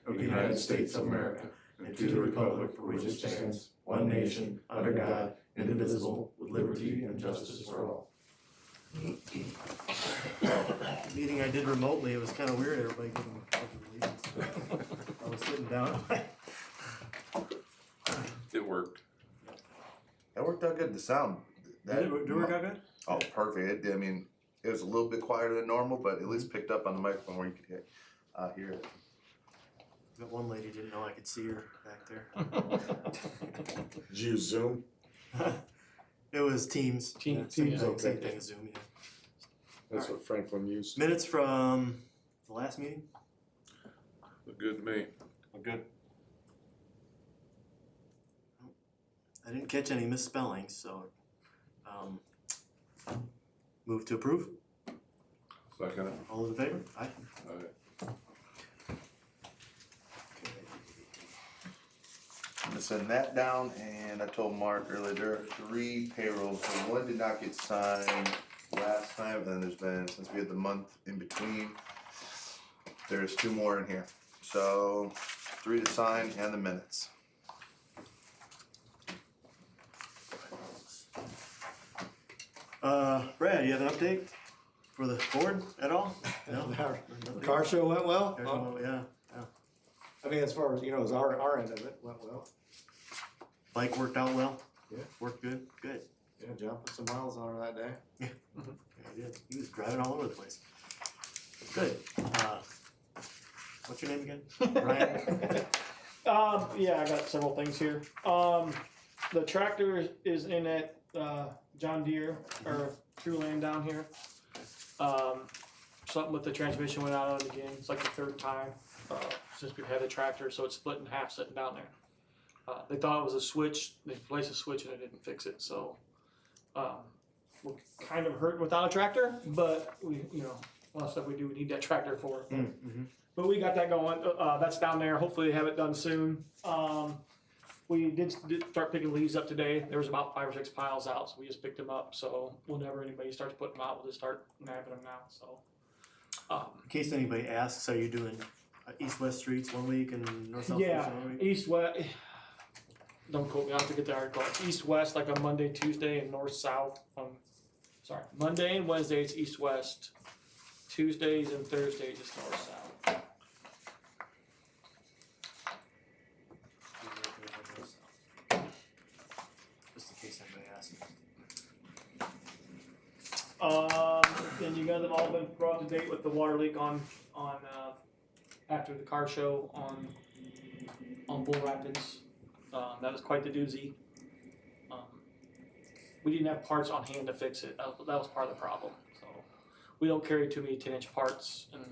of the United States of America, and to the republic for which it stands, one nation, under God, indivisible, with liberty and justice for all. Meeting I did remotely, it was kind of weird, everybody giving me pledge of allegiance. I was sitting down. It worked. That worked out good. The sound. Did it work out good? Oh, perfect. I mean, it was a little bit quieter than normal, but at least picked up on the microphone where you could hear it. That one lady didn't know I could see her back there. Did you use Zoom? It was Teams. Teams, Same okay. thing as Zoom, yeah. That's what Franklin used. Minutes from the last meeting? Looked good to me. Good. I didn't catch any misspellings, so move to approve. Second. All those in favor? Aye. Alright. I'm gonna send that down, and I told Mark earlier there are 3 payrolls. So one did not get signed last time, and then there's been, since we had the month in between, there's 2 more in here. So 3 to sign and the minutes. Brad, you have an update for the board at all? No? The car show went well? Yeah. I mean, as far as, as our end of it went well. Bike worked out well? Yeah. Worked good? Good. Yeah, John put some miles on her that day. Yeah, he did. He was driving all over the place. Good. What's your name again? Brian? Yeah, I got several things here. The tractor is in at John Deere or True Land down here. Something with the transmission went out on it again. It's like the 3rd time since we've had the tractor, so it's split in half sitting down there. They thought it was a switch. They replaced the switch and it didn't fix it. So we're kind of hurt without a tractor, but we, a lot of stuff we do, we need that tractor for. But we got that going. That's down there. Hopefully they have it done soon. We did start picking leaves up today. There was about 5 or 6 piles out, so we just picked them up. So whenever anybody starts putting them out, we'll just start nabbing them now. So, In case anybody asks, are you doing east-west streets one week and north-south yeah, streets another week? east-west. Don't quote me. I have to get the article. It's east-west, like on Monday, Tuesday, and north-south. Monday and Wednesday it's east-west. Tuesdays and Thursdays it's north-south. Just in case anybody asks. And you guys have all been brought to date with the water leak on after the car show on Bull Rapids. That was quite the doozy. We didn't have parts on hand to fix it. That was part of the problem. So we don't carry too many 10-inch parts, and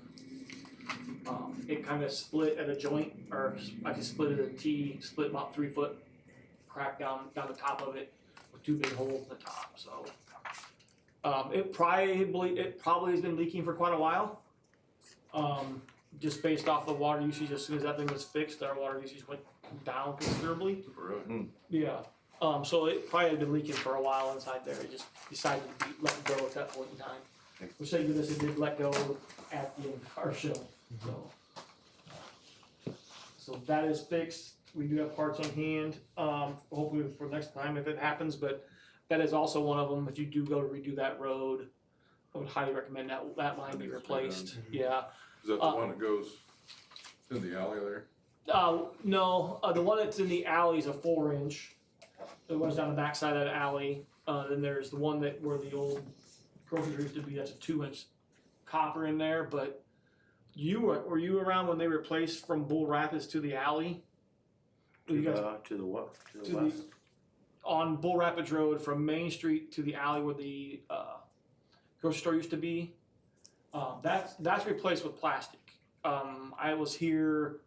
it kind of split at a joint, or actually split at a T, split about 3 foot crack down the top of it with 2 big holes in the top. So it probably has been leaking for quite a while. Just based off the water usage, as soon as that thing was fixed, our water usage went down considerably. Really? Yeah. So it probably had been leaking for a while inside there. It just decided to let it go at that point in time. Which thank goodness it did let go at the car show. So that is fixed. We do have parts on hand. Hopefully for next time if it happens, but that is also one of them. If you do go to redo that road, I would highly recommend that line be replaced. Yeah. Is that the one that goes in the alley there? No, the one that's in the alley is a 4-inch. It runs down the backside of that alley. Then there's the one where the old grocery store used to be. That's a 2-inch copper in there. But were you around when they replaced from Bull Rapids to the alley? To the what? To the west? On Bull Rapids Road from Main Street to the alley where the grocery store used to be. That's replaced with plastic. I was here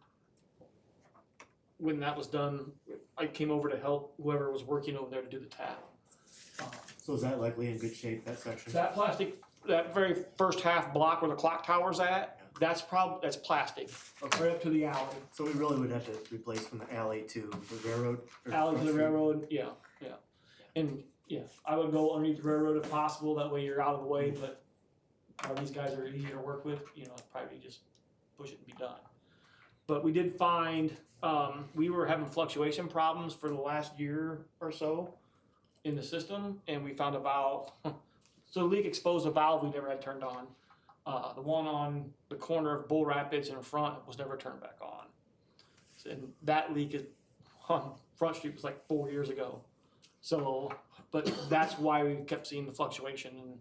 when that was done. I came over to help whoever was working over there to do the tap. So is that likely in good shape, that section? That plastic, that very first half block where the clock tower's at, that's plastic, right up to the alley. So we really would have to replace from the alley to the railroad? Alley to the railroad, yeah. And yeah, I would go underneath the railroad if possible, that way you're out of the way, but these guys are easier to work with, it'd probably just push it and be done. But we did find, we were having fluctuation problems for the last year or so in the system, and we found a valve. So the leak exposed a valve we never had turned on. The one on the corner of Bull Rapids in front was never turned back on. And that leak is on Front Street was like 4 years ago. So, but that's why we kept seeing the fluctuation and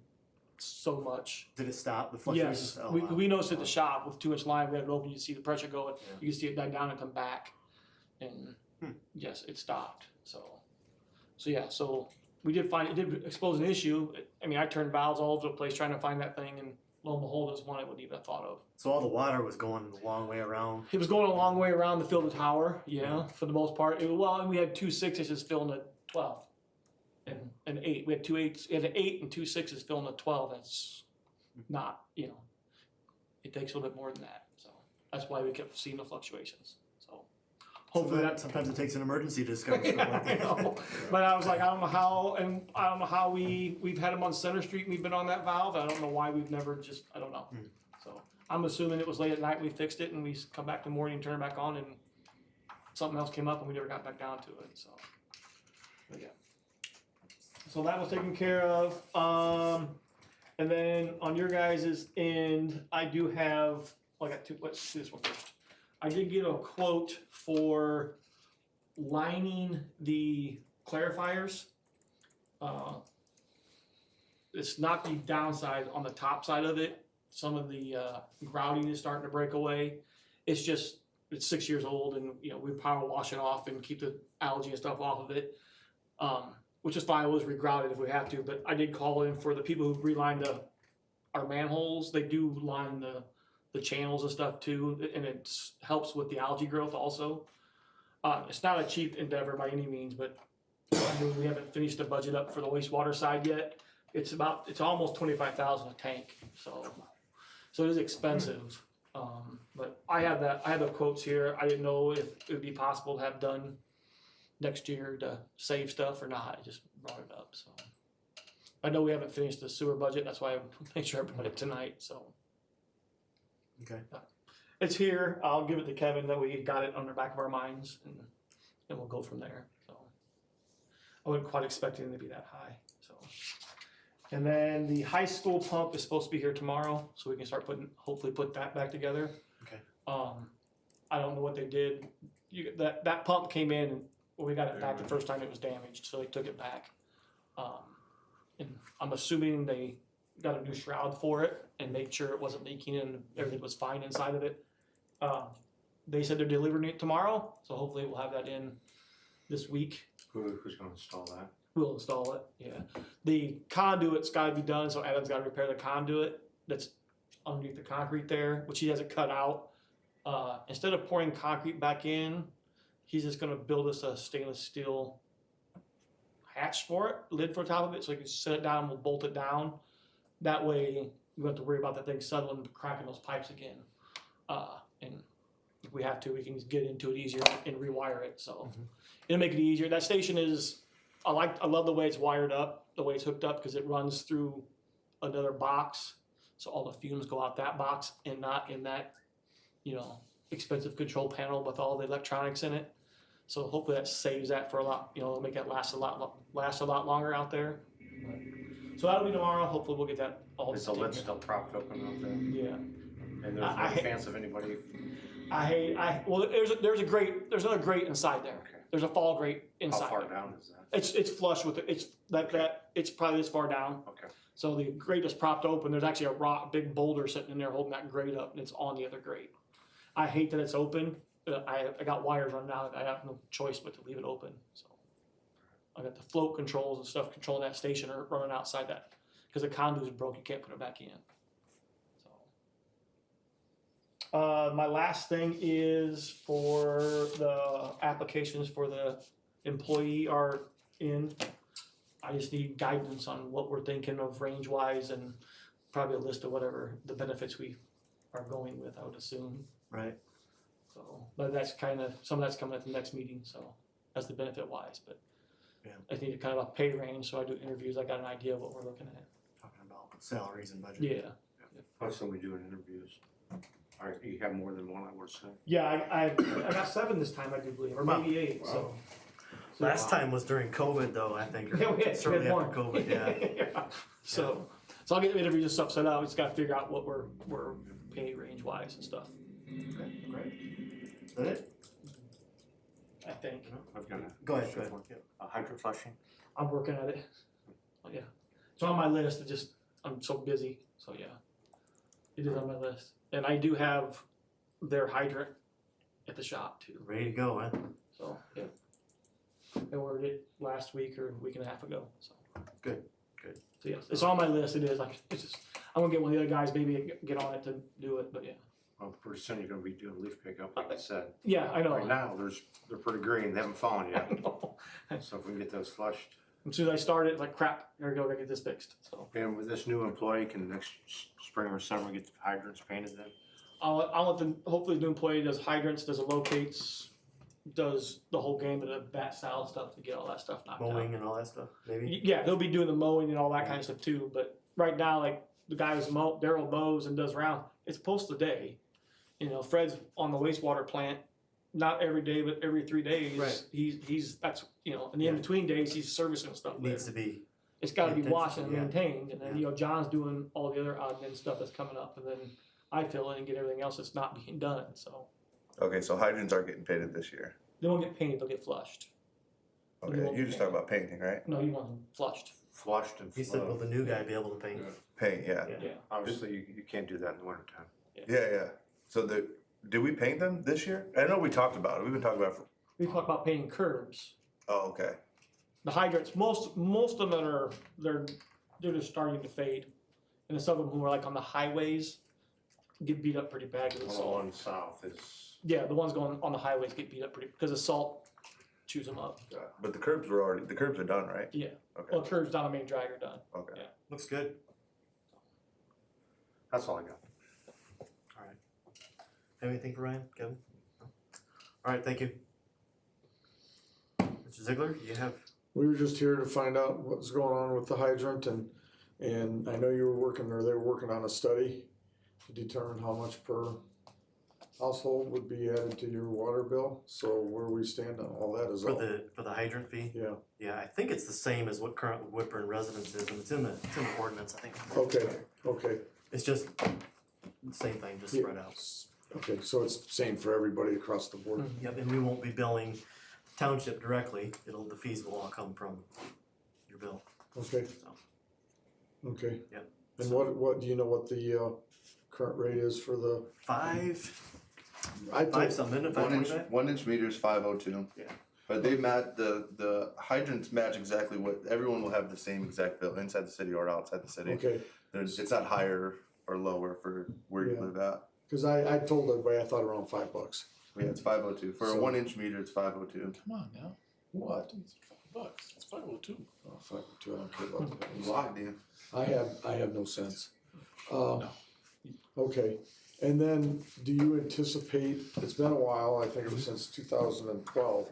so much. Did it stop the fluctuations? Yes, Oh, we, wow. we noticed at the shop with 2-inch line, we had it open, you could see the pressure going, Yeah. you could see it die down and come back. And Hmm. yes, it stopped, so yeah, so we did find, it did expose an issue. I mean, I turned valves all over the place trying to find that thing, and lo and behold, it's one I wouldn't even have thought of. So all the water was going the long way around. It was going a long way around to fill the tower, yeah, for the most part. Well, and we had 2 6-inches filling the 12. And an 8. We had 2 8s. We had an 8 and 2 6s filling the 12. That's not, it takes a little bit more than that. So that's why we kept seeing the fluctuations. So hopefully that. Sometimes it takes an emergency to discover stuff like I that. know. But I was like, I don't know how we've had them on Center Street and we've been on that valve. I don't know why we've never just, I don't know. So I'm assuming it was late at night, we fixed it, and we come back in the morning and turn it back on, and something else came up and we never got back down to it. So, but yeah. So that was taken care of. And then on your guys' end, I do have, well, I got 2, let's do this one first. I did get a quote for lining the clarifiers. It's not the downside on the top side of it. Some of the grouting is starting to break away. It's just, it's 6 years old, and we power wash it off and keep the algae and stuff off of it. Which is fine, we'll just regrout it if we have to, but I did call in for the people who reline our manholes. They do line the channels and stuff too, and it helps with the algae growth also. It's not a cheap endeavor by any means, but I mean, we haven't finished the budget up for the wastewater side yet. It's almost $25,000 a tank, so it is expensive. But I have the quotes here. I didn't know if it would be possible to have done next year to save stuff or not. I just brought it up. So I know we haven't finished the sewer budget. That's why I made sure I brought it tonight. So Okay. it's here. I'll give it to Kevin that we got it on the back of our minds, and we'll go from there. So I wasn't quite expecting it to be that high. So, and then the high school pump is supposed to be here tomorrow, so we can start hopefully put that back together. Okay. I don't know what they did. That pump came in, and we got it back the first time it was damaged, so they took it back. And I'm assuming they got a new shroud for it and made sure it wasn't leaking and everything was fine inside of it. They said they're delivering it tomorrow, so hopefully we'll have that in this week. Who's gonna install that? We'll install it, yeah. The conduit's gotta be done, so Adam's gotta repair the conduit that's underneath the concrete there, which he hasn't cut out. Instead of pouring concrete back in, he's just gonna build us a stainless steel hatch for it, lid for the top of it, so he can set it down and we'll bolt it down. That way, we don't have to worry about that thing settling and cracking those pipes again. And if we have to, we can just get into it easier and rewire it, so. It'll make it easier. That station is, I love the way it's wired up, the way it's hooked up, because it runs through another box. So all the fumes go out that box and not in that, expensive control panel with all the electronics in it. So hopefully that saves that for a lot, it'll make that last a lot longer out there. So that'll be tomorrow. Hopefully we'll get that all Is the taken lid care of. still propped open out there? Yeah. And there's I- no chance of anybody, Well, there's another grate inside there. Okay. There's a fall grate how inside far there. down is that? It's flush with it. It's probably this far down. Okay. So the grate is propped open. There's actually a big boulder sitting in there holding that grate up, and it's on the other grate. I hate that it's open. I got wires running out. I have no choice but to leave it open. So I got the float controls and stuff controlling that station are running outside that because the conduit is broke. You can't put it back in. So my last thing is for the applications for the employee are in. I just need guidance on what we're thinking of range wise and probably a list of whatever the benefits we are going with, I would assume. Right. So, but that's some of that's coming at the next meeting, so that's the benefit wise, but Yeah. I need a kind of a pay range, so I do interviews, I got an idea of what we're looking at. Talking about salaries and budget. Yeah, How soon we doing interviews? Or you have more than one, I would say. Yeah, I got 7 this time, I do believe, or Wow. maybe 8, so. Last time was during COVID though, I think, or Yeah, we had certainly more. after COVID, yeah. So I'll get the interviews and stuff set out, we just gotta figure out what we're pay range wise and stuff, Okay, great. Is that it? I think. I've got a. Go ahead, go ahead. A hydrant flushing. I'm working at it. Oh, yeah. It's on my list, I'm so busy, so yeah. It is on my list. And I do have their hydrant at the shop too, Ready to go, huh? so, yeah. I ordered it last week or a week and a half ago, so. Good, good. So yes, it's on my list, it is, like, it's just, I'm gonna get one of the other guys, maybe get on it to do it, but yeah. Well, pretty soon you're gonna be doing leaf pickup, like I said. Yeah, I know. Right now, they're pretty green, they haven't fallen I yet. know. So if we can get those flushed. As soon as I started, it's like crap, there we go, gotta get this fixed, so. And with this new employee, can next spring or summer get the hydrants painted then? I'll let them, hopefully the new employee does hydrants, does the locates, does the whole game of the bat style stuff to get all that stuff knocked out. Mowing and all that stuff, maybe? Yeah, they'll be doing the mowing and all that kind of stuff too, but right now, like, the guy who's Daryl mows and does round, it's post a day. You know, Fred's on the wastewater plant, not every day, but every 3 days. Right. He's, that's, you know, in the Yeah. in-between days, he's servicing stuff there. Needs to be, It's gotta be Intensive, washed and yeah. maintained, and then, Yeah. you know, John's doing all the other admin stuff that's coming up, and then I fill in and get everything else that's not being done, so. Okay, so hydrants aren't getting painted this year. They won't get painted, they'll get flushed. You Okay, won't you just paint. talking about painting, right? No, you want them flushed, Flushed and he said, will flowed. the new guy be able to paint? Paint, yeah. yeah. Obviously, you can't do that in the winter time. Yeah. So did we paint them this year? I know we talked about it. We've been talking about it for, We talk about painting curbs. oh, okay. The hydrants, most of them they're just starting to fade. And then some of them who are like on the highways get beat up pretty bad because of The salt. one south is, Yeah, the ones going on the highways get beat up pretty, because the salt chews them up. But the curbs are done, right? Yeah, Okay, well, curbs down the main drag are done. okay. yeah. Looks good. that's all I got. Have anything for Ryan, Kevin? No? All right, thank you. Mr. Ziegler, you have, We were just here to find out what's going on with the hydrant and I know you were working, or they were working on a study to determine how much per household would be added to your water bill. So where we stand on all that is for all. the hydrant fee? Yeah, Yeah, I think it's the same as what current Woodburn residence is, and it's in the ordinance, I think. okay. It's just the same thing, just spread out. Okay, so it's the same for everybody across the board. Yep, and we won't be billing township directly, the fees will all come from your bill, Okay, so. okay. Yep. And what, do you know what the current rate is for the? I Five thought, something, if I One inch, that? 1 inch meter is 502. Yeah. But they match, the hydrants match exactly what, everyone will have the same exact bill inside the city or outside the city. okay, It's not higher or lower for where you Yeah. live at. cause I told everybody I thought around $5. Yeah, it's 502. For a So- 1 inch meter, it's 502. Come on now. What? It's $5. It's 502. Oh, $5.02, I don't care about that. Locked in. I have no sense. Okay, and then do you anticipate, it's been a while, I think it was since 2012,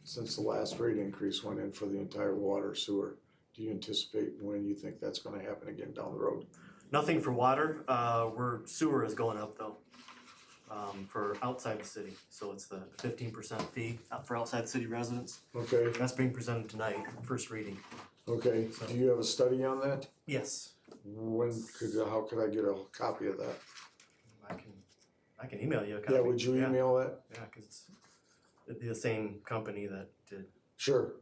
since the last rate increase went in for the entire water sewer. Do you anticipate when you think that's gonna happen again down the road? Nothing for water, sewer is going up though, for outside the city, so it's the 15% fee for outside city residents. Okay, That's being presented tonight, first reading. okay, do you have a study on that? Yes, How could I get a copy of that? I can email you a copy. Yeah, would you email that? Yeah, cause it'd be the same company that did. Sure.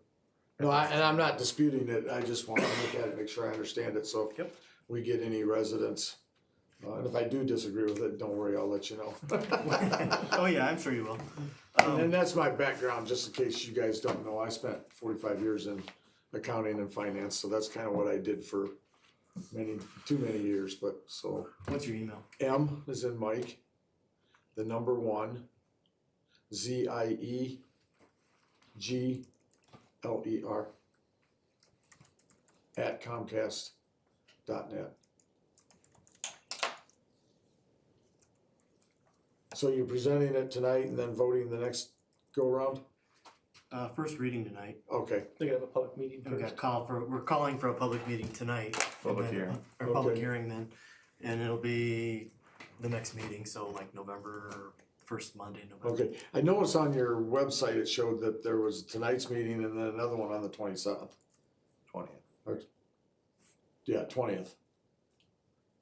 No, and I'm not disputing it, I just wanna look at it, make sure I understand it, so if Yep. we get any residents, and if I do disagree with it, don't worry, I'll let you know. Oh yeah, I'm sure you will. And that's my background, just in case you guys don't know, I spent 45 years in accounting and finance, so that's kinda what I did for too many years, but so. What's your email? M is in Mike, the number 1, ZIEGLER at Comcast.net. So you're presenting it tonight and then voting the next go round? First reading tonight. Okay, They gotta have a public meeting We first. got we're calling for a public meeting tonight. Public and then- hearing. Or public Okay. hearing then, and it'll be the next meeting, so like November, first Monday in November. Okay, I noticed on your website, it showed that there was tonight's meeting and then another one on the 27th. 20th. Yeah, 20th.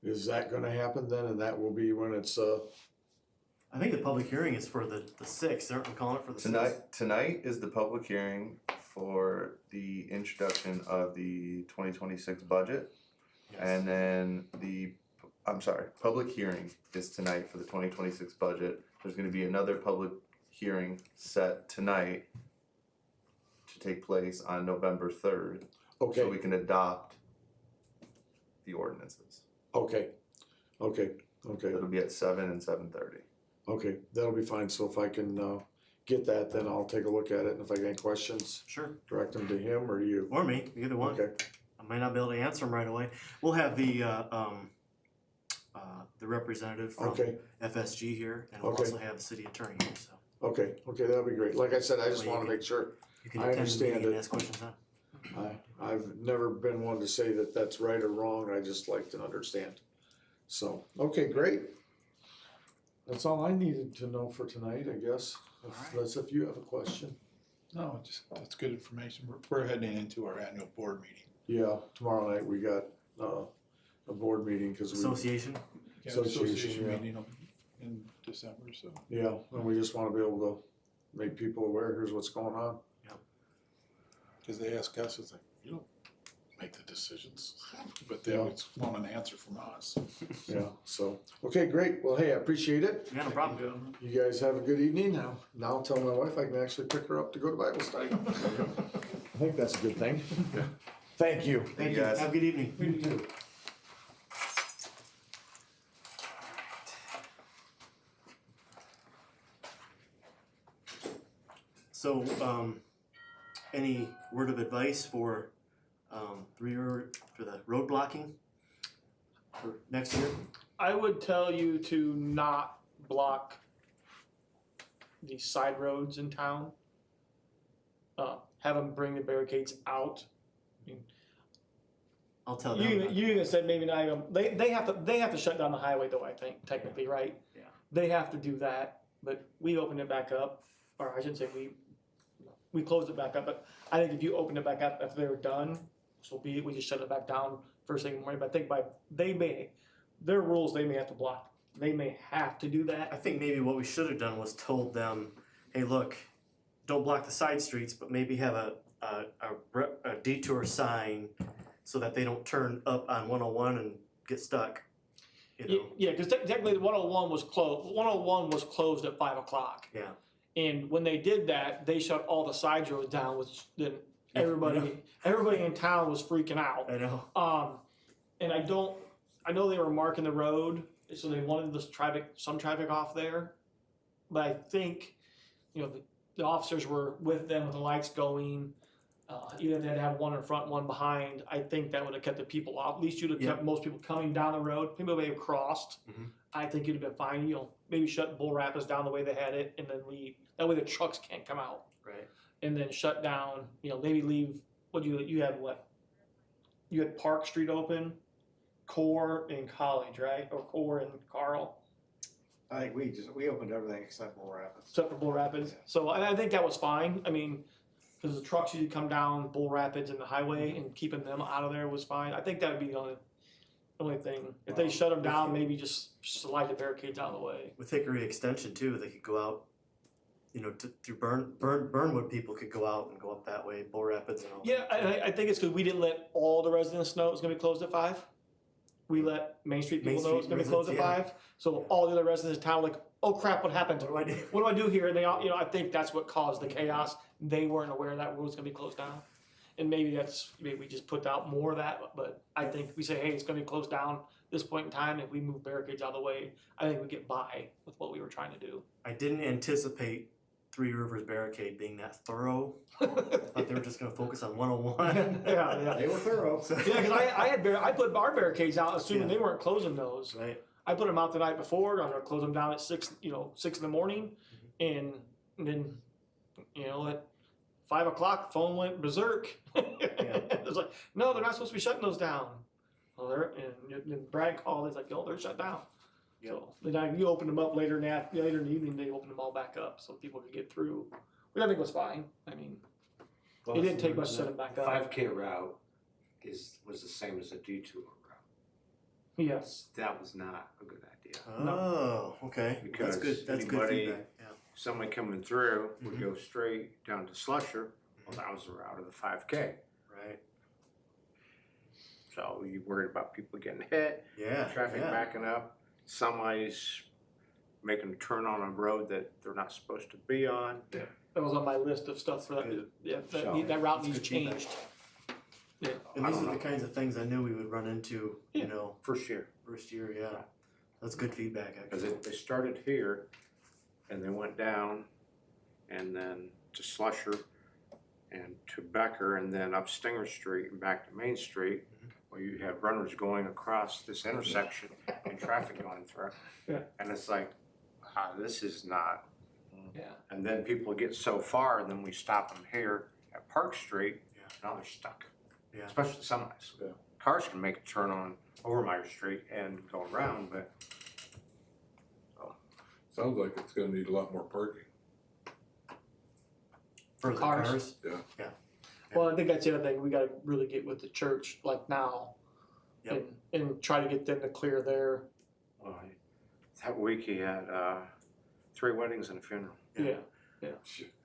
Is that gonna happen then, and that will be when it's, I think the public hearing is for the sixth, aren't we calling it for the sixth? Tonight is the public hearing for the introduction of the 2026 budget. Yes. And then public hearing is tonight for the 2026 budget. There's gonna be another public hearing set tonight to take place on November 3rd. okay, So we can adopt the ordinances. okay, It'll be at 7 and 7:30. okay, that'll be fine, so if I can, get that, then I'll take a look at it, and if I got any questions, Sure, direct them to him or you. or me, either one. Okay, I might not be able to answer them right away. We'll have the representative from okay, FSG here, and we'll Okay. also have the city attorney here, so okay, that'll be great, like I said, I just Well, you wanna can- make sure. you can I attend the understand meeting and it. ask questions then. I've never been one to say that that's right or wrong, I just like to understand. So, okay, great. That's all I needed to know for tonight, I guess, unless if you have a question. No, just, that's good information. We're heading into our annual board meeting. Yeah, tomorrow night we got, a board meeting, cause we, Association, Yeah, Association, yeah. meeting in December, so. yeah, and we just wanna be able to make people aware, here's what's going on. Cause they ask us, it's like, you don't make the decisions, but they Yeah. always want an answer from us. Yeah, so, okay, great, well, hey, I appreciate it. yeah, no problem. You guys have a good evening now. Now I'll tell my wife I can actually pick her up to go to Bible study. I think that's a good thing. Thank you. Thank you, guys. have a good evening. You too. So, any word of advice for, for the road blocking for next year? I would tell you to not block the side roads in town. Have them bring the barricades out. I'll tell them. You even said maybe not even, they have to shut down the highway though, I think, technically, right? Yeah. They have to do that, but we opened it back up, or I shouldn't say we closed it back up, but I think if you open it back up, if they were done, so be it, we just shut it back down first thing in the morning, but I think their rules, they may have to block, they may have to do I that. think maybe what we should have done was told them, hey, look, don't block the side streets, but maybe have a detour sign so that they don't turn up on 101 and get stuck, you know? Yeah, cause technically the 101 was closed, 101 was closed at 5 o'clock. Yeah. And when they did that, they shut all the side roads down, which then everybody in town was freaking out. I know. And I know they were marking the road, so they wanted some traffic off there. But I think, the officers were with them with the lights going. Even if they had to have one in front, one behind, I think that would have kept the people off. At least you'd have kept most people coming down the road. People may have crossed. Mhm. I think you'd have been fine. Maybe shut Bull Rapids down the way they had it and then leave. That way the trucks can't come out. Right. And then shut down, maybe leave, you had Park Street open, Core and College, right? Or Core and Carl, I think we opened everything except Bull Rapids. except for Bull Rapids. So I think that was fine. I mean, because the trucks usually come down Bull Rapids and the highway and keeping them out of there was fine. I think that would be the only thing. If they shut them down, maybe just slide the barricades out of the way. With Hickory Extension too, they could go out, through Burnwood, people could go out and go up that way, Bull Rapids and all. Yeah, I think it's because we didn't let all the residents know it was gonna be closed at 5. We let Main Street people know it was gonna be closed at 5. So all the other residents in town were like, oh crap, what happened? What do I do? What do I do here? And they all, I think that's what caused the chaos. They weren't aware that road was gonna be closed down. And maybe we just put out more of that, but I think we say, hey, it's gonna be closed down this point in time. If we move barricades out of the way, I think we get by with what we were trying to do. I didn't anticipate Three Rivers Barricade being that thorough. I thought they were just gonna focus on 101. Yeah. They were thorough. Yeah, because I put our barricades out assuming Yeah. they weren't closing those. Right. I put them out the night before. I'm gonna close them down at 6 in the morning, and then, at 5 o'clock, phone went berserk. It's like, no, they're not supposed to be shutting those down. Well, and Brad called. He's like, yo, they're shut down. So, then you open them up later later in the evening, they open them all back up so people could get through, which I think was fine. I mean, it didn't take much to set them back up. 5K route was the same as a detour route. Yes. That was not a good idea. Oh, okay. Because That's good. That's good anybody- feedback. Yeah. Somebody coming through would Mhm. go straight down to Slusher, well, that was the route of the 5K. Right. So you worried about people getting hit, Yeah. traffic yeah. backing up, somebody's making a turn on a road that they're not supposed to be on. That was on my list of stuff for that. Good. Yeah, So, that route that's needs good feedback. changed. Yeah. And I these don't are the know. kinds of things I knew we would run into, Yeah. you know, First year, first year, yeah. That's good feedback, because actually. they started here and they went down and then to Slusher and to Becker and then up Stinger Street and back to Main Street, where you have runners going across this intersection and traffic going through. Yeah. And it's like, this is not. Yeah. And then people get so far, and then we stop them here at Park Street, Yeah. now they're stuck. Yeah. Especially semis. Yeah. Cars can make a turn on Overmeyer Street and go around, but Sounds like it's gonna need a lot more parking. For the Cars. cars. Well, I think that's the other thing. We got to really get with the church like now, Yep. and try to get them to clear their. that week he had 3 weddings and a funeral. Yeah.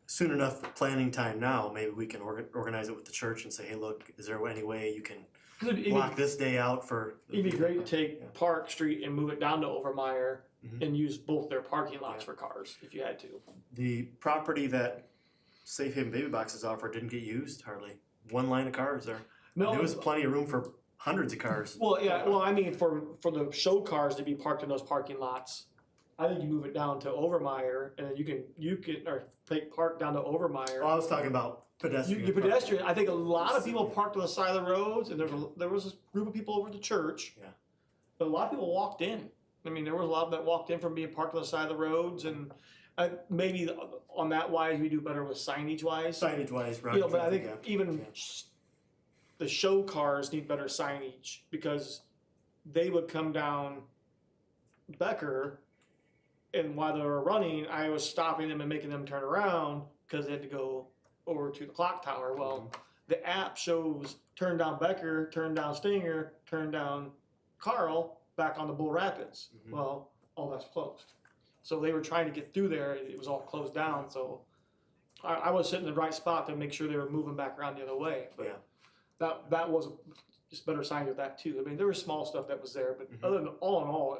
Soon enough planning time now, maybe we can organize it with the church and say, hey, look, is there any way you can 'Cause it'd block this day out for? be great to take Yeah. Park Street and move it down to Overmeyer Mhm. and use both their parking lots Yeah. for cars if you had to. The property that Safe Haven Baby Boxes offered didn't get used hardly. One line of cars there. No, There was plenty of room for hundreds of cars. well, yeah. Well, I mean, for the show cars to be parked in those parking lots, I think you move it down to Overmeyer, and then you can or take park down to Overmeyer. Well, I was talking about pedestrian. You pedestrian. I think a lot of people parked on the side of the roads, and there was a group of people over at the church. Yeah. But a lot of people walked in. I mean, there was a lot that walked in from being parked on the side of the roads, and maybe on that wise we do better with signage wise. Signage wise, right? You know, but I think yeah. even Yeah. the show cars need better signage because they would come down Becker, and while they were running, I was stopping them and making them turn around because they had to go over to the clock tower. Well, the app shows turn down Becker, turn down Stinger, turn down Carl, back on the Bull Rapids. Mhm. Well, all that's closed. So they were trying to get through there, it was all closed down, so I was sitting in the right spot to make sure they were moving back around the other way. But Yeah. that was just better sign of that too. I mean, there was small stuff that was there, but Mhm. other than all in all,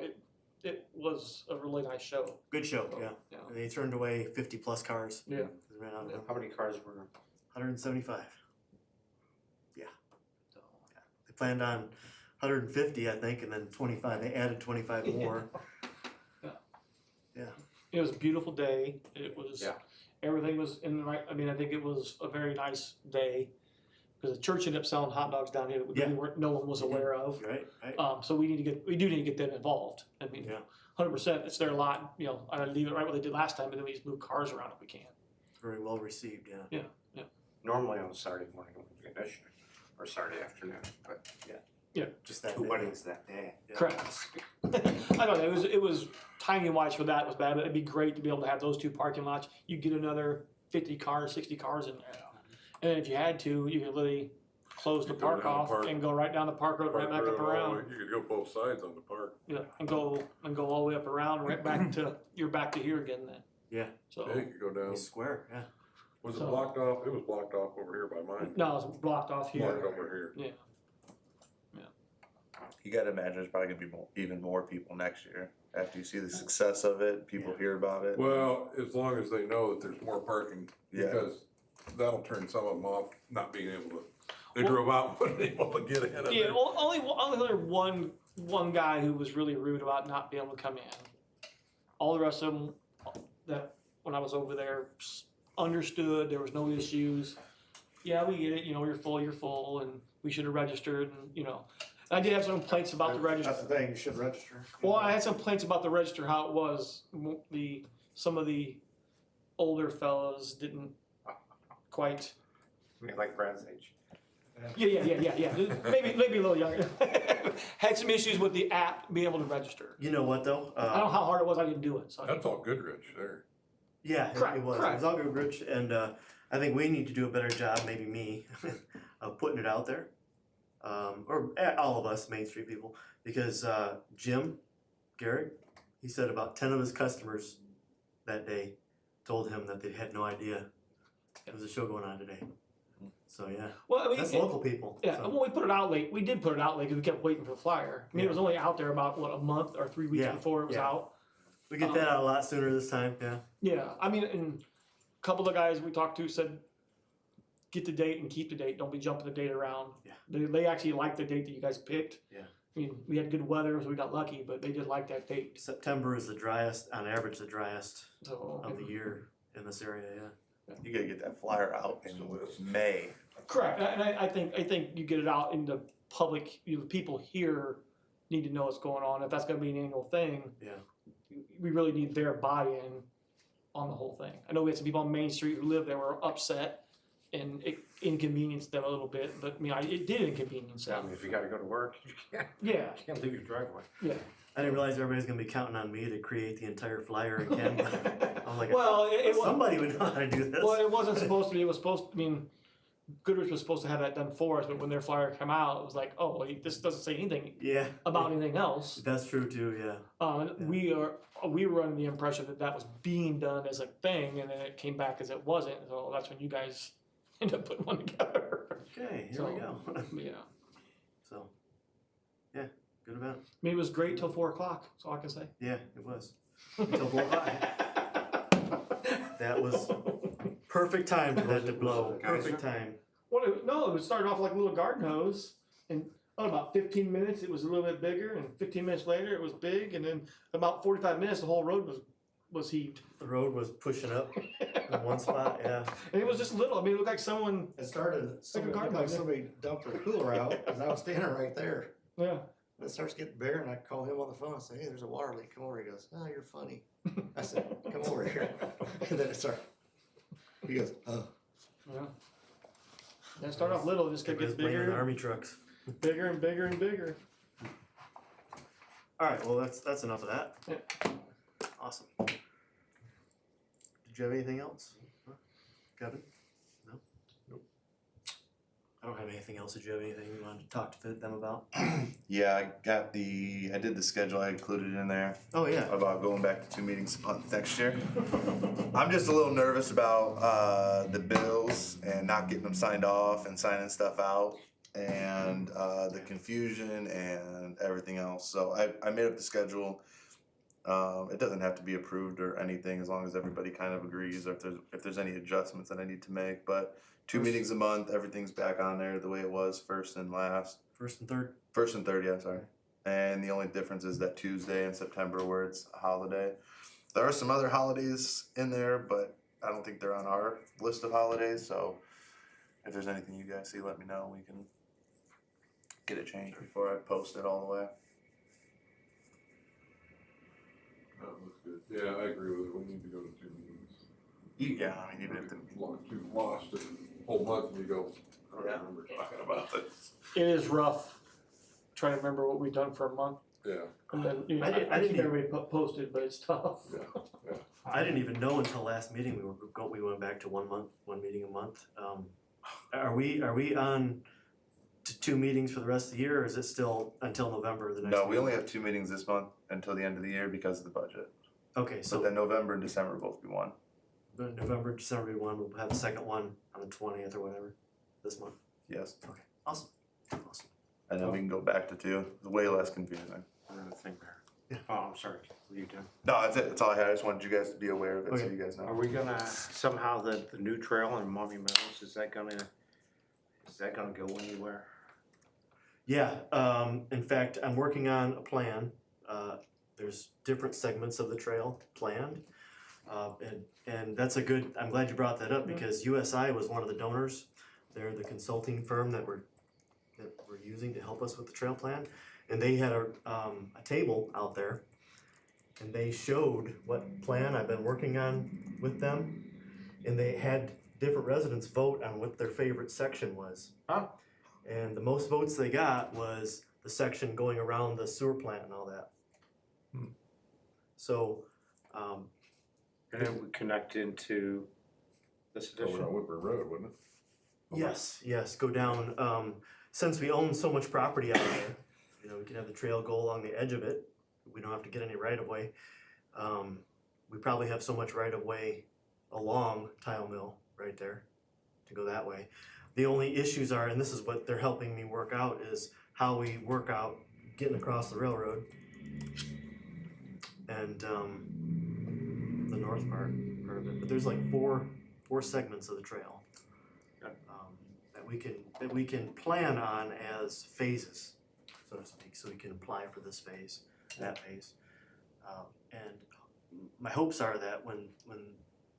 it was a really nice show. Good show, yeah. Yeah. And they turned away 50 plus cars. Yeah. They ran out of them. How many cars were 175. Yeah. So, They planned on 150, I think, and then 25. They added 25 more. it was a beautiful day. It was, Yeah. everything was in the right, I mean, I think it was a very nice day. Because the church ended up selling hot dogs down here that we Yeah. really no one was aware of. Right, right. So we do need to get them involved. I mean, Yeah. 100%, it's their lot, you know, I leave it right what they did last time, and then we just move cars around if we can. Very well received, yeah. normally on Saturday morning it would be an issue, or Saturday afternoon, but Just that 2 day. weddings that day. Yeah. Correct. I don't know, it was timing wise for that was bad, but it'd be great to be able to have those 2 parking lots. You get another 50 cars, 60 cars in there. And then if you had to, you could literally close the You go park down the off park- and go right down the park road, right Park back up road all the around. way. You could go both sides on the park. Yeah, and go all the way up around, right back to, you're back to here again then. Yeah. So, Yeah, you could go down. Be square, yeah. Was it So- blocked off? It was blocked off over here by mine. no, it's blocked off Blocked here. over here. You gotta imagine there's probably gonna be even more people next year after you see the success of it. People Yeah. hear about it. Well, as long as they know that there's more parking, Yeah. because that'll turn some of them off, not being able to. They Well- drove out and wasn't able to get ahead of Yeah, it. only one guy who was really rude about not being able to come in. All the rest of them, that when I was over there, understood there was no issues. Yeah, we get it. You know, you're full, and we should have registered. And you know, I did have some complaints about the register. That's the thing, you should register. Well, I had some complaints about the register, how it was. Some of the older fellows didn't quite. I mean, like Brad's age. Yeah. Maybe a little younger. Had some issues with the app being able to register. You know what though? I don't know how hard it was. I didn't do it. So That's all Goodrich there. Yeah, Correct, it was. It correct. was all good, Rich, and I think we need to do a better job, maybe me, of putting it out there, or all of us Main Street people, because Jim Garrett, he said about 10 of his customers that day told him that they had no idea there was a show going on today. So yeah, well, I mean, that's local people. Yeah, so. when we put it out late, we did put it out late because we kept waiting for the flyer. I mean, it was only out there about a month or 3 weeks Yeah, before it was yeah. out. We get that out a lot sooner this time. Yeah. Yeah, I mean, and a couple of guys we talked to said, get the date and keep the date. Don't be jumping the date around. Yeah. They actually liked the date that you guys picked. Yeah. I mean, we had good weather, so we got lucky, but they did like that date. September is the driest, on average, the driest So of the year in this area. Yeah. You gotta get that flyer out in Still is. May. correct, and I think you get it out in the public. The people here need to know what's going on. If that's going to be an annual thing, Yeah. we really need their buy-in on the whole thing. I know we had some people on Main Street who lived there were upset, and it inconvenienced them a little bit. But I mean, it did inconvenience I them. mean, if you gotta go to work, you Yeah, can't leave your driveway. yeah. I didn't realize everybody's gonna be counting on me to create the entire flyer again. I was like, Well, it was. somebody would know how to do this. Well, it wasn't supposed to be. It was supposed. I mean, Goodrich was supposed to have that done for us, but when their flyer came out, it was like, oh, well, this doesn't say anything Yeah, about anything else. that's true too. Yeah, We were under the impression that was being done as a thing, and then it came back as it wasn't. So that's when you guys ended up putting one together. okay, here So, we go. Yeah, So, yeah, good event. I mean, it was great till 4 o'clock. That's all I can say. Yeah, it was. Until 4 o'clock. That was perfect time for that to blow. Perfect time. No, it started off like a little garden hose, and about 15 minutes it was a little bit bigger, and 15 minutes later it was big, and then about 45 minutes the whole road was heaved, The road was pushing up in one spot. Yeah. and it was just little. I mean, it looked like someone. It started, somebody, garden looked like hose. somebody dumped their cooler out, cause I was standing right there. Yeah. And it starts getting bigger, and I call him on the phone, I say, hey, there's a water leak, come over. He goes, oh, you're funny. I said, come over here. And then it started, he goes, oh. Yeah. And it started off little, it just kept Everybody's getting blaming the bigger, army trucks. bigger and bigger and bigger. All right. Well, that's enough of that. Yeah. Awesome. Did you have anything else, Kevin? No. Nope. I don't have anything else. Did you have anything you wanted to talk to them about? Yeah, I did the schedule, I included in there Oh yeah. about going back to 2 meetings a month next year. I'm just a little nervous about the bills and not getting them signed off and signing stuff out, and the confusion and everything else. So I made up the schedule. It doesn't have to be approved or anything, as long as everybody kind of agrees, or if there's any adjustments that I need to make. But 2 meetings a month, everything's back on there the way it was, first and last. First and third. First and third, yeah, sorry. And the only difference is that Tuesday in September where it's a holiday. There are some other holidays in there, but I don't think they're on our list of holidays, so if there's anything you guys see, let me know. We can get it changed before I post it all the way. That looks good. Yeah, I agree with it. We need to go to 2 meetings. Yeah, I mean, even if the, You lost a whole month and you go, I don't remember talking about this. It is rough trying to remember what we've done for a month, Yeah, and then I didn't I keep even- everybody posted, but it's tough. yeah. I didn't even know until last meeting we went back to 1 month, 1 meeting a month. Are we on to 2 meetings for the rest of the year, or is it still until November of the next? no, we meeting? only have 2 meetings this month until the end of the year because of the budget. Okay, So so then November and December will both be one. November, December will be 1. We'll have the second one on the 20th or whatever this month. Yes. Okay, awesome. Awesome. And then we can go back to 2. It's way less confusing. Another thing there. Yeah. Oh, I'm sorry, you do. No, that's it. That's all I had. I just wanted you guys to be aware of it, so Okay. you guys know. Are we gonna, somehow the new trail in Mommy Meadows, is that gonna go anywhere? Yeah, in fact, I'm working on a plan. There's different segments of the trail planned. And that's I'm glad you brought that up, because USI was one of the donors. They're the consulting firm that we're using to help us with the trail plan. And they had a table out there, and they showed what plan I've been working on with them. And they had different residents vote on what their favorite section was. Huh? And the most votes they got was the section going around the sewer plant and all that. So, And it would connect into this Over addition. on Woodburn Road, wouldn't it? yes, go down, since we own so much property out there, you know, we can have the trail go along the edge of it. We don't have to get any right of way. We probably have so much right of way along Tile Mill right there to go that way. The only issues are, and this is what they're helping me work out, is how we work out getting across the railroad and the north part of it. But there's like four segments of the trail that we can plan on as phases, so to speak. So we can apply for this phase, that phase, and my hopes are that when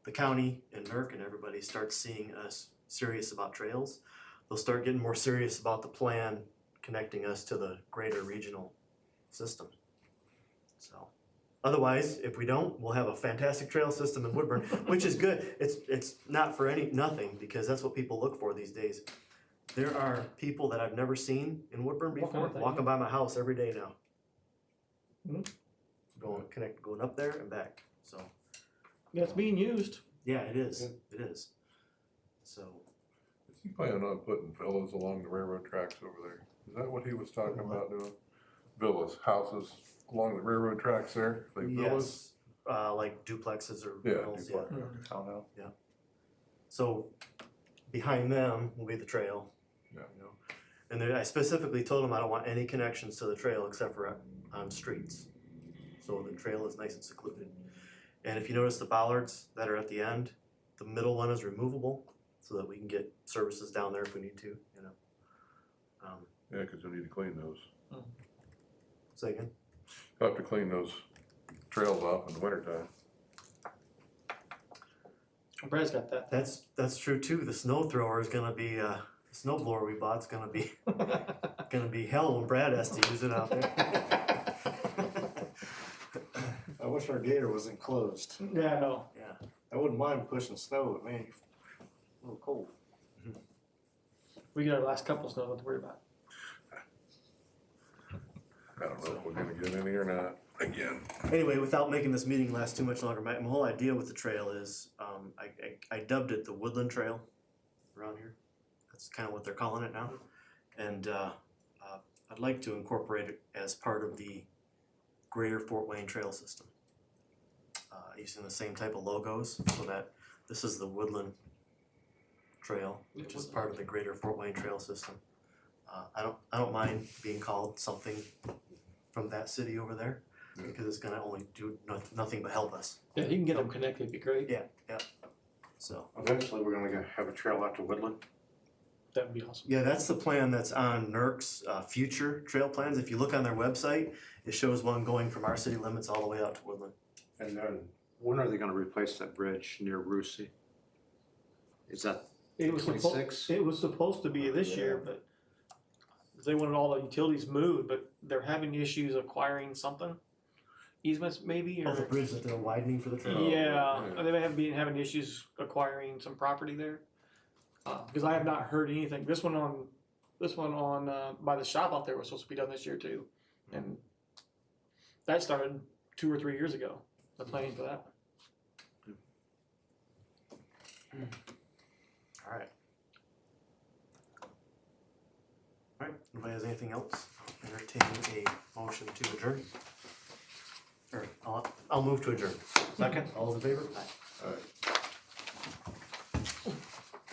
the county and NERC and everybody starts seeing us serious about trails, they'll start getting more serious about the plan connecting us to the greater regional system. So, otherwise, if we don't, we'll have a fantastic trail system in Woodburn, which is good. It's not for nothing, because that's what people look for these days. There are people that I've never seen in Woodburn What kind before of thing? walking by my house every day now. Mhm. Going up there and back. So Yeah, it's being used. yeah, it is. It is. So Is he planning on putting villas along the railroad tracks over there? Is that what he was talking about doing? Villas, houses along the railroad tracks there, like villas? yes, like duplexes or Yeah, villas, duplex. Townhouse. So behind them will be the trail. Yeah. You know? And I specifically told them I don't want any connections to the trail except for on streets. So the trail is nice and secluded. And if you notice the bollards that are at the end, the middle one is removable so that we can get services down there if we need to, you know. Yeah, cause you'll need to clean those. Say again? You'll have to clean those trails off in the wintertime. Brad's got that. That's true too. The snow thrower is gonna be the snow blower we bought's gonna be hell when Brad has to use it out there. I wish our gator was enclosed. Yeah, I know. Yeah. I wouldn't mind pushing snow, but man, a little cold. We got our last couple snow, not to worry about. I don't know if we're gonna get any or not, again. Anyway, without making this meeting last too much longer, my whole idea with the trail is, I dubbed it the Woodland Trail around here. That's kind of what they're calling it now. And I'd like to incorporate it as part of the greater Fort Wayne Trail System. Using the same type of logos, so that this is the Woodland Trail, which is part of the greater Fort Wayne Trail System. I don't mind being called something from that city over there, because it's gonna only do nothing but help us. Yeah, you can get them connected, it'd be great. Yeah, so. Eventually, we're gonna have a trail out to Woodland. That'd be awesome. Yeah, that's the plan that's on NERC's future trail plans. If you look on their website, it shows one going from our city limits all the way out to Woodland. And then, when are they gonna replace that bridge near Rusey? Is that It was 26? it was supposed to be this year, but they wanted all the utilities moved, but they're having issues acquiring something. Easements maybe, Oh, the or, bridge that they're widening for the trail? yeah, yeah. they may have been having issues acquiring some property there. Because I have not heard anything. This one on by the shop out there was supposed to be done this year too, and that started 2 or 3 years ago. The planning for that. Alright. Alright, nobody has anything else? I'll entertain a motion to adjourn. Or, I'll move to adjourn. Second, all those in favor? Aye. Alright.